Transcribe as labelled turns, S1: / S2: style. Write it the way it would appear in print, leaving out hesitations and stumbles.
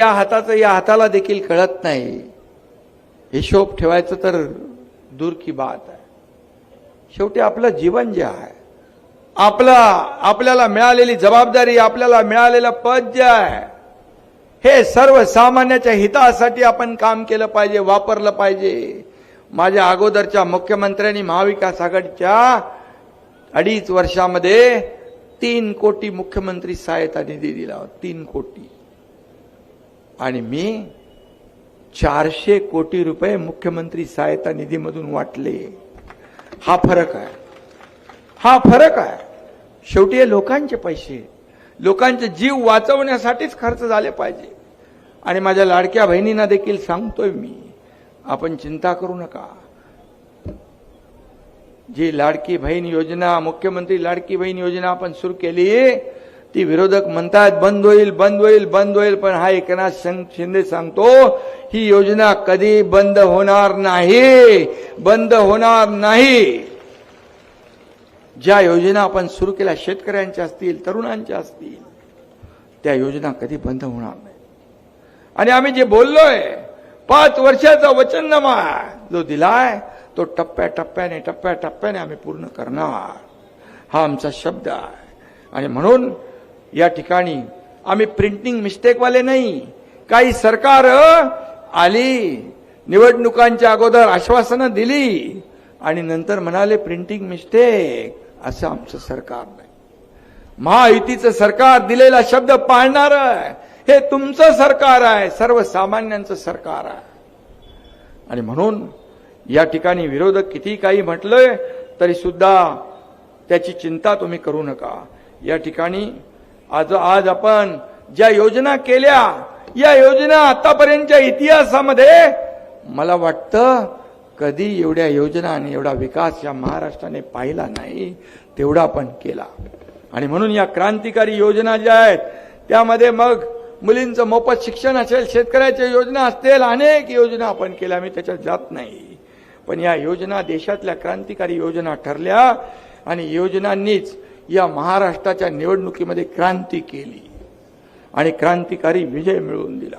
S1: या हाताचं या हाताला देखील कळत नाही. हिशोब ठेवायचं तर दूर की बात आहे. शेवटी आपलं जीवन जे आहे, आपल्याला मिळालेली जबाबदारी, आपल्याला मिळालेलं पद जे आहे, हे सर्वसामान्याच्या हितासाठी आपण काम केलं पाहिजे, वापरलं पाहिजे. माझ्या अगोदरच्या मुख्यमंत्र्यांनी महाविकास आघाडीच्या 2.5 वर्षामध्ये 3 कोटी मुख्यमंत्री सहायता निधी दिला होता. 3 कोटी. आणि मी 400 कोटी रुपये मुख्यमंत्री सहायता निधीमधून वाटले. हा फरक आहे, हा फरक आहे. शेवटी हे लोकांचे पैसे, लोकांचे जीव वाचवण्यासाठीच खर्च झाले पाहिजे. आणि माझ्या लाडक्या बहिणींना देखील सांगतोय मी, आपण चिंता करू नका. जी लाडकी बहीण योजना, मुख्यमंत्री लाडकी बहीण योजना आपण सुरू केली, ती विरोधक म्हणतात बंद होईल, बंद होईल, बंद होईल. पण हा एकनाथ शिंदे सांगतो, ही योजना कधी बंद होणार नाही, बंद होणार नाही. ज्या योजना आपण सुरू केल्या, शेतकऱ्यांच्या असतील, तरुणांच्या असतील, त्या योजना कधी बंद होणार नाही. आणि आम्ही जे बोललोय, 5 वर्षाचा वचननामा जो दिलाय, तो टप्प्याटप्प्याने आम्ही पूर्ण करणार. हा आमचा शब्द आहे. आणि म्हणून या ठिकाणी आम्ही प्रिंटिंग मिस्टेकवाले नाही. काही सरकार आली, निवडणुकांच्या अगोदर आश्वासनं दिली आणि नंतर म्हणाले प्रिंटिंग मिस्टेक. असं आमचं सरकार नाही. महायुतीचं सरकार दिलेला शब्द पाळणार आहे. हे तुमचं सरकार आहे, सर्वसामान्यांचं सरकार आहे. आणि म्हणून या ठिकाणी विरोधक किती काही म्हटलंय तरी सुद्धा त्याची चिंता तुम्ही करू नका. या ठिकाणी आज आपण ज्या योजना केल्या, या योजना आतापर्यंतच्या इतिहासामध्ये मला वाटतं कधी एवढ्या योजना आणि एवढा विकास या महाराष्ट्राने पाहिला नाही, तेवढा आपण केला. आणि म्हणून या क्रांतिकारी योजना ज्या आहेत, त्यामध्ये मग मुलींचं मोफत शिक्षण असेल, शेतकऱ्याच्या योजना असतील, अनेक योजना आपण केल्या. मी त्याच्यात जात नाही. पण या योजना देशातल्या क्रांतिकारी योजना ठरल्या आणि योजनांनीच या महाराष्ट्राच्या निवडणुकीमध्ये क्रांती केली आणि क्रांतिकारी विजय मिळवून दिला.